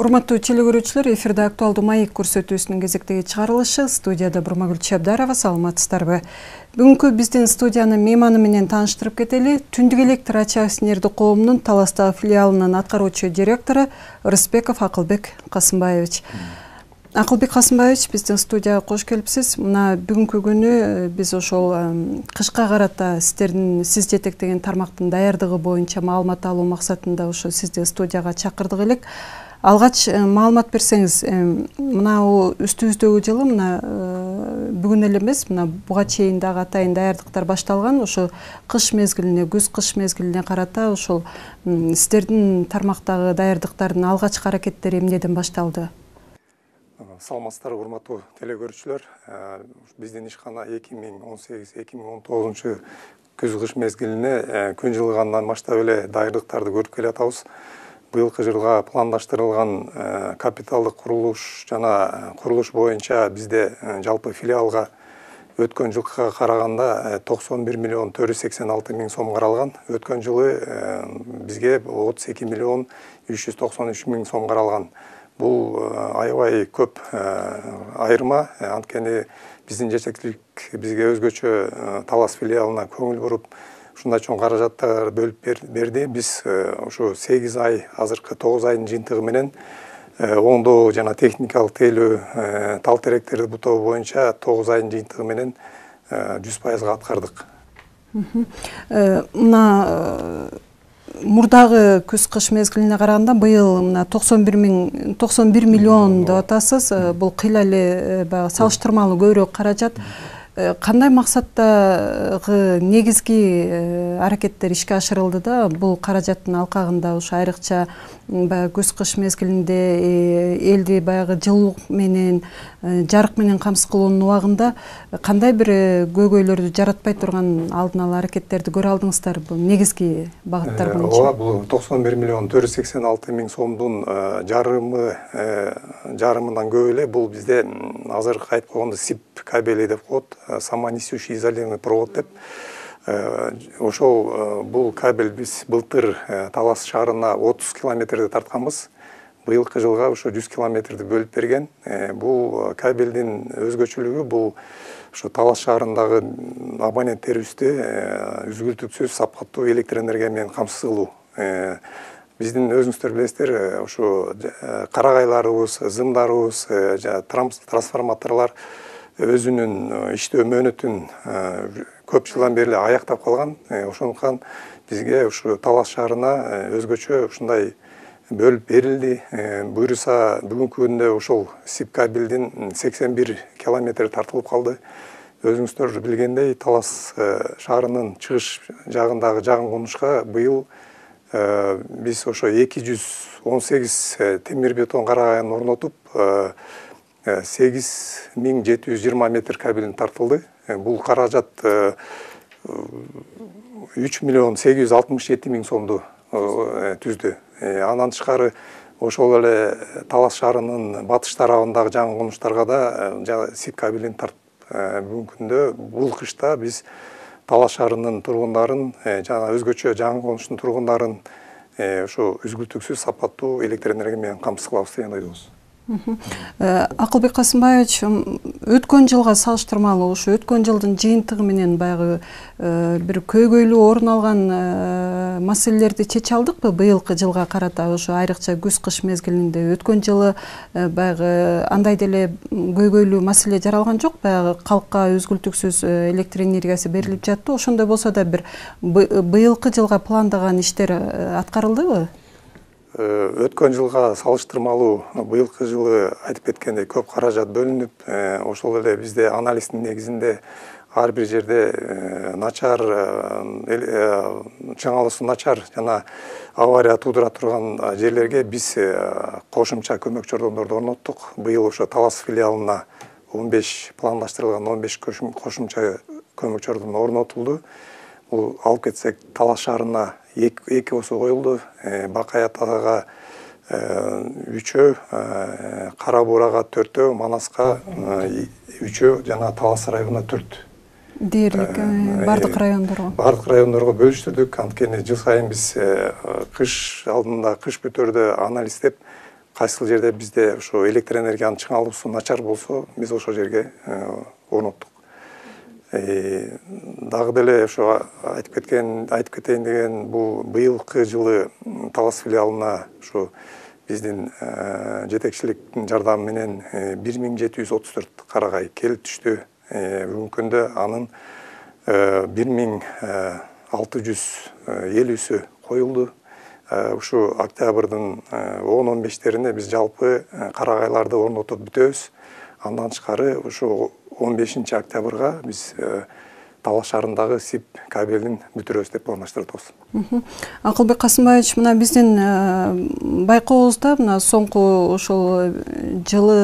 Урматтуу телекөрүүчүлөр, эфирде актуалдуу маек көрсөтүүсүнүн кезектеги чыгарылышы. Студияда Бурмагүл Чабдарова, саламатсыздарбы. Бүгүнкү биздин студиянын мейманы менен тааныштырып кетели. Түндүк электр акционердик коомунун Таластагы филиалынын аткаруучу директору Рыспеков Акылбек Касымбаевич. Акылбек Касымбаевич, биздин студияга кош келипсиз. Мына бүгүнкү күнү биз ошол кышка карата сиз жетектеген тармактын даярдыгы боюнча маалымат алуу максатында ошо сизди студияга чакырдык элек. Алгач маалымат берсеңиз, мына үстүбүздөгү жылы бүгүн эле эмес, мына буга чейин дагы атайын даярдыктар башталган. Ошо кыш мезгилине, күз-кыш мезгилине карата ошол сиздердин тармактагы даярдыктардын алгачкы аракеттери эмнеден башталды? Саламатсыздарбы, урматтуу телекөрүүчүлөр. Биздин ишкана 2018-2019 күз-кыш мезгилине күн жылыгандан баштап эле даярдыктарды көрүп келатабыз. Быйылкы жылга пландаштырылган капиталдык курулуш жана курулуш боюнча бизде жалпы филиалга өткөн жылкыга караганда 91 миллион 486 миң сом каралган. Өткөн жылы бизге 32 миллион 393 миң сом каралган. Бул аябай көп айырма. Анткени биздин жетекчилик бизге өзгөчө Талас филиалына көңүл буруп, ушундай чоң каражаттар бөлүп берди. Биз ушу 8 ай, азыркы 9 айдын жыйынтыгы менен оңдоо жана техникалык тейлөө тал теректерди бутоо боюнча 9 айдын жыйынтыгы менен 100% аткардык. Мына мурдагы күз-кыш мезгилине караганда быйыл мына 91 миллион деп атасыз. Бул кыйла эле салыштырмалуу көбүрөөк каражат. Кандай максаттагы негизги аракеттер ишке ашырылды да, бул каражаттын алкагында ушу айрыкча күз-кыш мезгилинде элди баягы жылуулук менен, жарык менен камсыз кылуунун убагында кандай бир көйгөйлөрдү жаратпай турган алдын ала аракеттерди көрө алдыңыздар? Бул негизги багыттар боюнча. Ооба, бул 91 миллион 486 миң сомдун жарымынан көп эле бул бизде азыр айтып койгондо СИП кабели деп коет, самонесущий изолированный провод деп. Ошол бул кабель биз былтыр Талас шаарына 30 километрди тартканбыз. Быйылкы жылга ошо 100 километрди бөлүп берген. Бул кабелдин өзгөчөлүгү бул ошо Талас шаарындагы абоненттерибизди үзгүлтүксүз сапаттуу электр энергия менен камсыз кылуу. Биздин өзүңүздөр билесиздер, ошо карагайларыбыз, зымдарыбыз, трансформаторлор өзүнүн иштөө мөөнөтүн көп жылдан бери аяктап калган. Ошондуктан бизге ушу Талас шаарына өзгөчө ушундай бөлүп берилди. Буюрса бүгүнкү күндө ошол СИП кабелдин 81 километри тартылып калды. Өзүңүздөр билгендей, Талас шаарынын чыгыш жагындагы жагын конушка быйыл биз ошо 218 темир бетон карагайын орнотуп 8720 метр кабелин тартылды. Бул каражат 3 миллион 867 миң сомду түздү. Андан тышкары ошол эле Талас шаарынын батыш тарабындагы жаңы конуштарга да СИП кабелин тартып, бүгүнкү күндө бул кышта биз Талас шаарынын тургундарын жана өзгөчө жаңы конуштун тургундарын ошо үзгүлтүксүз сапаттуу электр энергия менен камсыз кылабыз деген ойдобуз. Акылбек Касымбаевич, өткөн жылга салыштырмалуу ушу өткөн жылдын жыйынтыгы менен баягы бир көйгөйлүү орун алган маселелерди чече алдыкпы быйылкы жылга карата? Ошо айрыкча күз-кыш мезгилинде өткөн жылы баягы андай деле көйгөйлүү маселе жаралган жок, баягы калкка үзгүлтүксүз электр энергиясы берилип жатты. Ошондой болсо да бир быйылкы жылга пландаган иштер аткарылдыбы? Өткөн жылга салыштырмалуу быйылкы жылы айтып кеткендей көп каражат бөлүнүп, ошол эле бизде анализдин негизинде ар бир жерде начар, чыңалуусу начар жана авария туудура турган жерлерге биз кошумча көмөк чордондорду орноттук. Быйыл ошо Талас филиалына 15 пландаштырылган 15 кошумча көмөк чордон орнотулду. Бул алып кетсек Талас шаарына 2 осу коюлду, Бакай атага 3, Кара Буурага 4, Манаска 3 жана Талас районуна 4. Дээрлик бардык райондорго. Бардык райондорго бөлүштүрдүк. Анткени жыл сайын биз кыш алдында, кыш бүтөрдө анализдеп, кайсыл жерде бизде ошо электр энергиянын чыңалуусу начар болсо биз ошол жерге орноттук. Дагы деле ошо айтып кетейин деген бул быйылкы жылы Талас филиалына ошо биздин жетекчиликтин жардамы менен 1734 карагай келип түштү. Бүгүнкү күндө анын 1650-сү коюлду. Ушу октябрдын 10-15-теринде биз жалпы карагайларды орнотуп бүтөбүз. Андан тышкары ушу 15-октябрга биз Талас шаарындагы СИП кабелин бүтүрөбүз деп пландаштырып атабыз. Акылбек Касымбаевич, мына биздин байкообузда мына соңку ошол жылы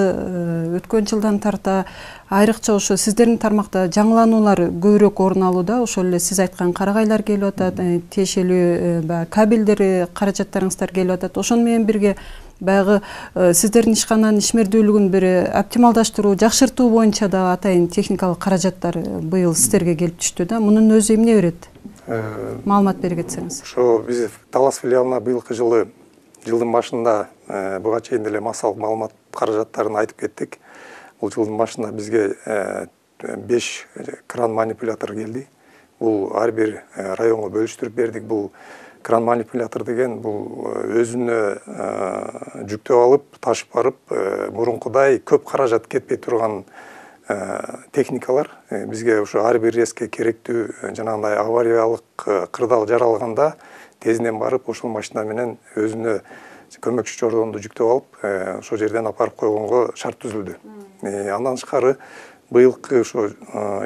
өткөн жылдан тарта айрыкча ошо сиздердин тармакта жаңылануулар көбүрөөк орун алууда. Ошол эле сиз айткан карагайлар келип атат, тиешелүү кабелдер каражаттарыңыздар келип атат. Ошону менен бирге баягы сиздердин ишкананын ишмердүүлүгүн бир оптималдаштыруу, жакшыртуу боюнча да атайын техникалык каражаттар быйыл сиздерге келип түштү да. Мунун өзү эмне берет? Маалымат бере кетсеңиз. Ошо биз Талас филиалына быйылкы жылдын башында буга чейин деле массалык маалымат каражаттарын айтып кеттик. Бул жылдын башында бизге 5 кран манипулятор келди. Бул ар бир районго бөлүштүрүп бердик. Бул кран манипулятор деген бул өзүнө жүктөп алып, ташып барып, мурункудай көп каражат кетпей турган техникалар. Бизге ошо ар бир резке керектүү жанагындай авариялык кырдаал жаралганда тезинен барып ошол машина менен өзүнө көмөкчү чордонду жүктөп алып, ошол жерден апарып койгонго шарт түзүлдү. Андан тышкары быйылкы ошо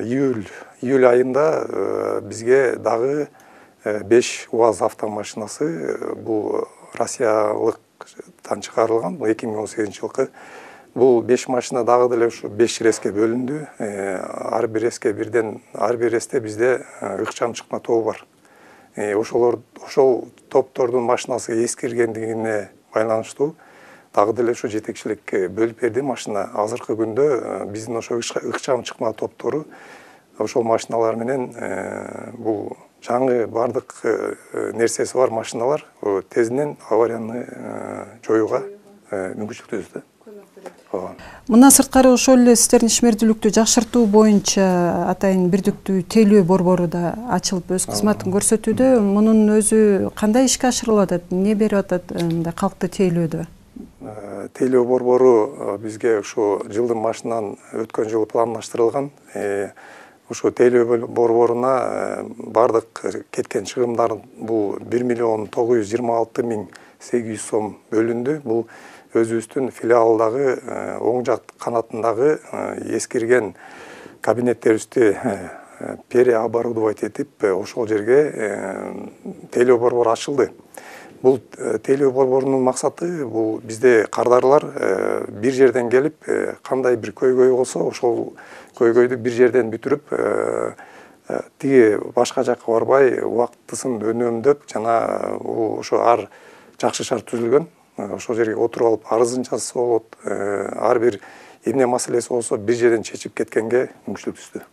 июль айында бизге дагы 5 УАЗ автомашинасы, бул Россиялыктан чыгарылган, 2018-жылкы. Бул 5 машина дагы деле ушу 5 реске бөлүндү. Ар бир ресте бизде ыкчам чыкма тобу бар. Ошол топтордун машинасы эскиргендигине байланыштуу дагы деле ошо жетекчилик бөлүп берди машина. Азыркы күндө биздин ошо ыкчам чыкма топтору ошол машиналар менен бул жаңы бардык нерсеси бар машиналар тезинен аварияны жоюуга мүмкүнчүлүк түзөт. Мына сырткары ошол эле сиздердин ишмердүүлүктү жакшыртуу боюнча атайын бирдиктүү тейлөө борбору да ачылып өз кызматын көрсөтүүдө. Мунун өзү кандай ишке ашырылып атат, эмне берип атат калкты тейлөөдө? Тейлөө борбору бизге ушу жылдын башынан өткөн жылы пландаштырылган. Ошо тейлөө борборуна бардык кеткен чыгымдар бул 1.926.800 сом бөлүндү. Бул өзүбүздүн филиалдагы оң жак канатындагы эскирген кабинеттерибизди переоборудовать этип, ошол жерге тейлөө борбору ачылды. Бул тейлөө борборунун максаты бул бизде кардарлар бир жерден келип, кандай бир көйгөй болсо, ошол көйгөйдү бир жерден бүтүрүп, тиги башка жакка барбай, убактысын өнөмдөп, жана ошо ар жакшы шарт түзүлгөн. Ошол жерге отуруп алып арызын жазса болот, ар бир эмне маселеси болсо бир жерден чечип кеткенге мүмкүнчүлүк түздү.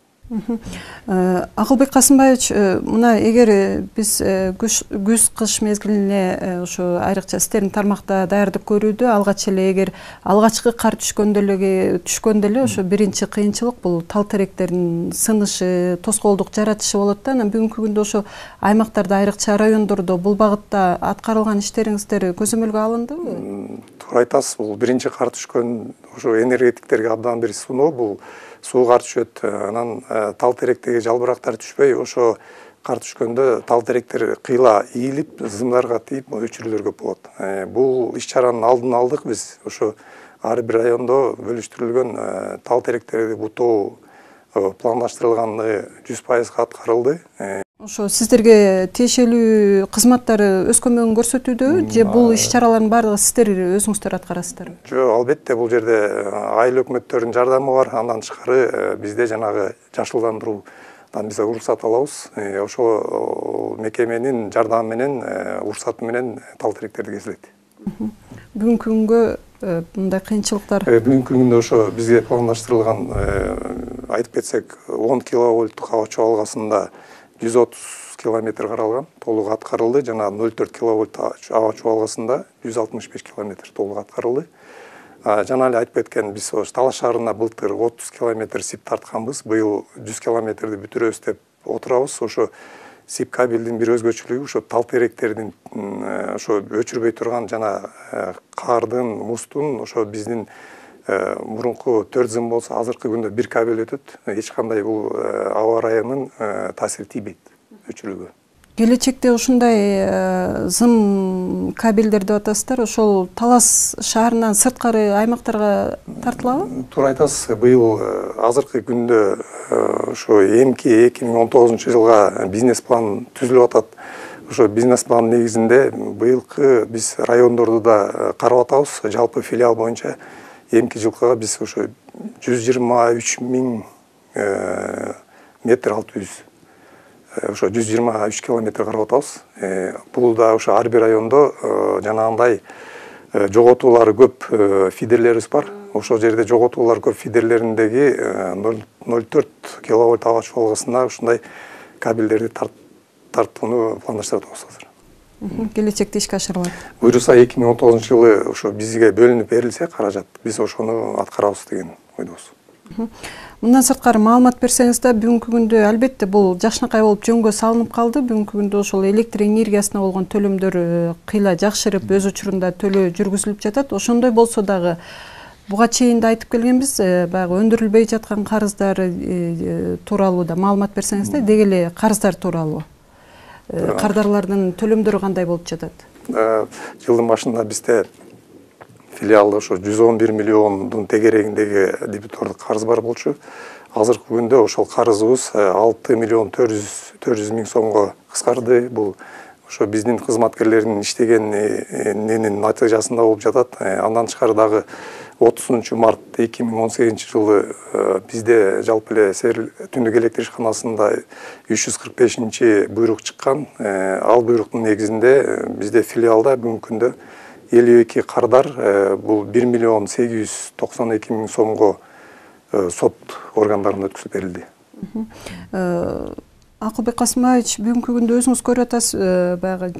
Акылбек Касымбаевич, мына эгер биз күз-кыш мезгилине ошо айрыкча сиздердин тармакта даярдык көрүүдө алгач эле эгер алгачкы кар түшкөндө эле ошо биринчи кыйынчылык бул тал теректердин сынышы, тоскоолдук жаратышы болот да. Анан бүгүнкү күндө ошо аймактарда айрыкча райондордо бул багытта аткарылган иштериңиздер көзөмөлгө алындыбы? Туура айтасыз, бул биринчи кар түшкөн ошо энергетиктерге абдан бир суноо, бул суу кар түшөт, анан тал теректеги жалбырактар түшпөй, ошо кар түшкөндө тал теректер кыйла ийилип, зымдарга тийип өчүрүүлөр көп болот. Бул иш-чаранын алдын алдык биз. Ошо ар бир райондо бөлүштүрүлгөн тал теректерди бутоо пландаштырылганы 100% аткарылды. Ошо сиздерге тиешелүү кызматтары өз көмөгүн көрсөтүүдө же бул иш-чаралардын баардыгы сиздер өзүңүздөр аткарасыздарбы? Жок, албетте бул жерде айыл өкмөттөрдүн жардамы бар. Андан тышкары бизде жанагы жашылдандыруудан биз уруксат алабыз. Ошол мекеменин жардамы менен, уруксаты менен тал теректерди кесилет. Бүгүнкү күнгө мындай кыйынчылыктар? Бүгүнкү күндө ошо бизге пландаштырылган, айтып кетсек, 10 киловольттук аба чабалгасында 130 километр каралган, толук аткарылды. Жана 0,4 киловольт аба чубалгысында 165 километр толук аткарылды. Жана эле айтып кеткен, биз Талаш шаарына былтыр 30 километр сип тартканбыз. Быйыл 100 километрди бүтүрөбүз деп отурабыз. Ошо сип кабелдин бир өзгөчөлүгү ошо тал теректердин ошо өчүрбөй турган жана кардын, муздун ошо биздин мурунку 4 зым болсо азыркы күндө бир кабель өтөт. Эч кандай бул аба ырайынын таасири тийбейт өчүрүүгө. Келечекте ушундай зым кабелдер деп атасыздар, ошол Талас шаарынан сырткары аймактарга тартылабы? Туура айтасыз. Быйыл азыркы күндө ошо эмки 2019-жылга бизнес план түзүлүп атат. Ошо бизнес план негизинде быйылкы биз райондорду да карап атабыз. Жалпы филиал боюнча эмки жылкыга биз ошо 123 000 метр 600 ошо 123 километр карап атабыз. Бул да ошо ар бир райондо жанагындай жоготуулары көп фидерлерибиз бар. Ошол жерде жоготуулар көп фидерлериндеги 0,4 киловольт аба чубалгысына ушундай кабелдерди тартууну пландаштырып атабыз азыр. Келечекте ишке ашырылат. Буюрса 2019-жылы ошо бизге бөлүнүп берилсе каражат, биз ошону аткарабыз деген ойдобуз. Мындан сырткары маалымат берсеңиз да, бүгүнкү күндө албетте бул жакшынакай болуп жөнгө салынып калды. Бүгүнкү күндө ошол электр энергиясына болгон төлөмдөр кыйла жакшырып, өз учурунда төлөө жүргүзүлүп жатат. Ошондой болсо дагы буга чейин да айтып келгенбиз, баягы өндүрүлбөй жаткан карыздар тууралуу да маалымат берсеңиз да, деги эле карыздар тууралуу. Кардарлардын төлөмдөрү кандай болуп жатат? Жылдын башында бизде филиалда ошо 111 миллиондун тегерегиндеги дебитордук карыз бар болчу. Азыркы күндө ошол карызыбыз 6 миллион 400 миң сомго кыскарды. Бул ошо биздин кызматкерлердин иштегенинин натыйжасында болуп жатат. Андан тышкары дагы 30 март 2018-жылы бизде жалпы эле түндүк электр ишканасында 345 буйрук чыккан. Ал буйруктун негизинде бизде филиалда бүгүнкү күндө 52 кардар, бул 1 миллион 892 миң сомго сот органдарына өткөзүп берилди. Акылбек Касымович, бүгүнкү күндө өзүңүз көрүп атасыз, баягы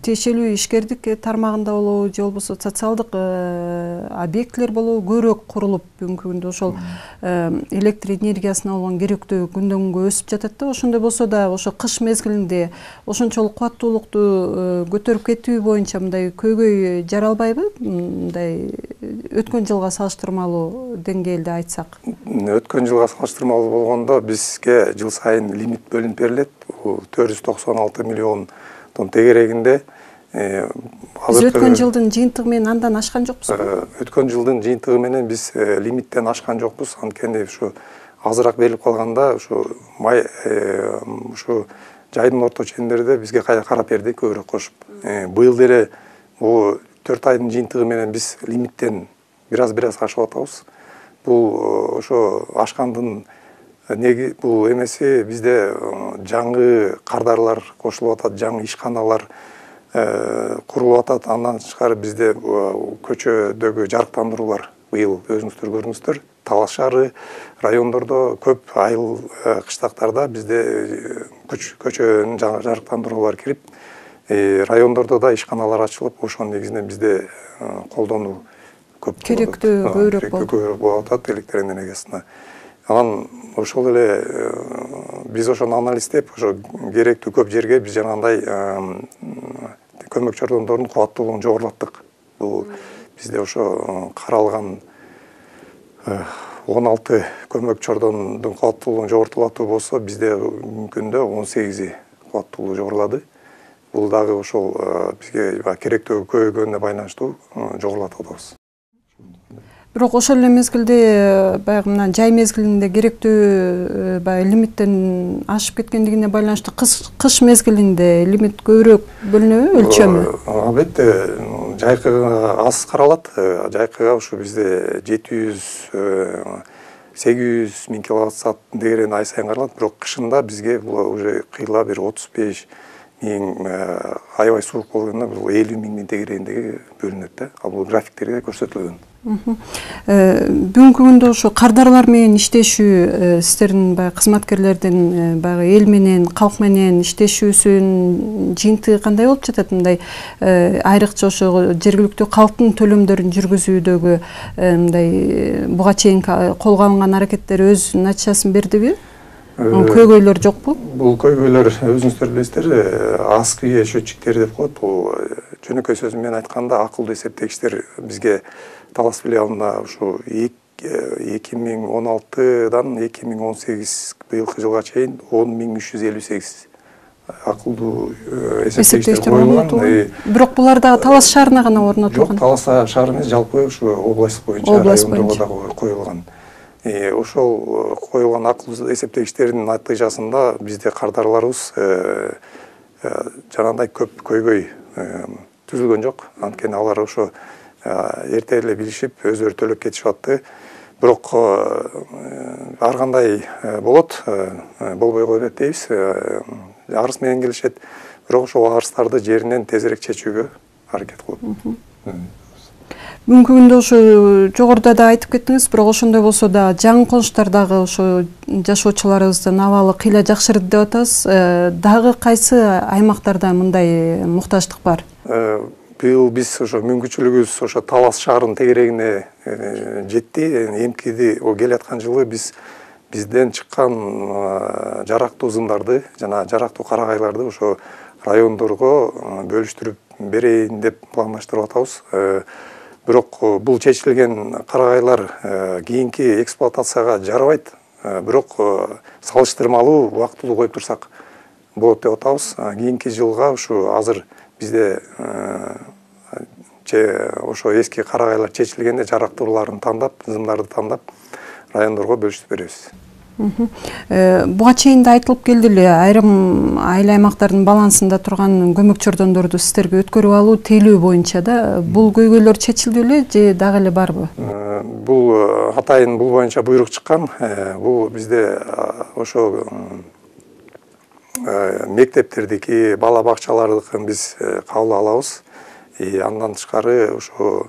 тиешелүү ишкердик тармагында болобу, же болбосо социалдык объектилер болобу көбүрөөк курулуп, бүгүнкү күндө ошол электр энергиясына болгон керектөө күндөн күнгө өсүп жатат да. Ошондой болсо да, ошо кыш мезгилинде ошончолук кубаттуулукту көтөрүп кетүү боюнча мындай көйгөй жаралбайбы? Мындай өткөн жылга салыштырмалуу деңгээлде айтсак. Өткөн жылга салыштырмалуу болгондо бизге жыл сайын лимит бөлүнүп берилет. 496 миллион тегерегинде. Биз өткөн жылдын жыйынтыгы менен андан ашкан жокпуз. Өткөн жылдын жыйынтыгы менен биз лимиттен ашкан жокпуз. Анткени ушу азыраак берилип калганда ушу май ушу жайдын орто чендерде бизге кайра карап берди, көбүрөөк кошуп. Быйыл деле бул 4 айдын жыйынтыгы менен биз лимиттен бир аз ашып атабыз. Бул ошо ашкандын бул эмеси бизде жаңы кардарлар кошулуп атат, жаңы ишканалар курулуп атат. Андан тышкары бизде көчөдөгү жарыктандыруулар быйыл өзүңүздөр көрдүңүздөр. Талаш шаары райондордо көп айыл кыштактарда бизде көчөнүн жарыктандыруулары кирип, райондордо да ишканалар ачылып, ошонун негизинен бизде колдонуу көп керектүү көбүрөөк болуп атат электр энергиясына. Анан ошол эле биз ошону анализдеп, ошо керектүү көп жерге биз жанагындай көмөк чордондордун кубаттуулугун жогорулаттык. Бул бизде ошо каралган 16 көмөк чордондун кубаттуулугун жогортулатуу болсо, бизде күндө 18 кубаттуулугу жогорулады. Бул дагы ошол бизге керектүү көбөйгөнүнө байланыштуу жогорулатып атабыз. Бирок ошол эле мезгилде баягы мына жай мезгилинде керектүү лимиттен ашып кеткендигине байланыштуу кыш мезгилинде лимит көбүрөөк бөлүнөбү, өлчөмү? Албетте, жайкыга аз каралат. Жайкыга ушу бизде 700-800 миң киловатт-саат дегерен ай сайын каралат. Бирок кышында бизге бул уже кыйла бир 35 миң аябай суук болгондо бул 50 миңдин тегерегиндеги бөлүнөт да. Ал бул графиктерде көрсөтүлгөн. Бүгүнкү күндө ошо кардарлар менен иштешүү сиздердин баягы кызматкерлердин баягы эл менен, калк менен иштешүүсүнүн жыйынтыгы кандай болуп жатат? Мындай айрыкча ошо жергиликтүү калктын төлөмдөрүн жүргүзүүдөгү мындай буга чейин колго алынган аракеттер өз натыйжасын бердиби? Көйгөйлөр жокпу? Бул көйгөйлөр өзүңүздөр билесиздер, аз күйөө счетчиктер деп коет. Бул жөнөкөй сөзү менен айтканда акылдуу эсептегичтер бизге Талас филиалына ушу 2016-дан 2018 быйылкы жылга чейин 10.358 акылдуу эсептегичтер коюлган. Бирок булар дагы Талас шаарына гана орнотулган. Жок, Талас шаары эмес, жалпы ушу область боюнча райондорго дагы коюлган. Ошол коюлган акылдуу эсептегичтердин натыйжасында бизде кардарларыбыз жанагындай көп көйгөй түзүлгөн жок. Анткени алар ошо эрте эле билишип, өздөрү төлөп кетишип атты. Бирок ар кандай болот, болбой коет дейбиз. Арыз менен келишет, бирок ошол арыздарды жеринен тезирээк чечүүгө аракет кылып. Бүгүнкү күндө ошо жогоруда да айтып кеттиңиз, бирок ошондой болсо да жаңы конуштар дагы ошо жашоочуларыбыздын абалы кыйла жакшырды деп атабыз. Дагы кайсы аймактарда мындай муктаждык бар? Быйыл биз ошо мүмкүнчүлүгүбүз ошо Талас шаарынын тегерегине жетти. Эмкиди келе аткан жылы бизден чыккан жарактуу зымдарды жана жарактуу карагайларды ошо райондорго бөлүштүрүп берейин деп пландаштырып атабыз. Бирок бул чечилген карагайлар кийинки эксплуатацияга жарабайт. Бирок салыштырмалуу убактылуу коюп турсак болот деп атабыз. Кийинки жылга ушу азыр бизде ошо эски карагайлар чечилгенде жарактууларын тандап, зымдарды тандап райондорго бөлүштүрүп беребиз. Буга чейин да айтылып келди эле, айрым айыл аймактардын балансында турган көмөк чордондорду сиздерге өткөрүп алуу тейлөө боюнча да бул көйгөйлөр чечилди беле же дагы эле барбы? Бул атайын бул боюнча буйрук чыккан. Бул бизде ошо мектептердики, бала бакчалардыкын биз кабыл алабыз. Андан тышкары ошо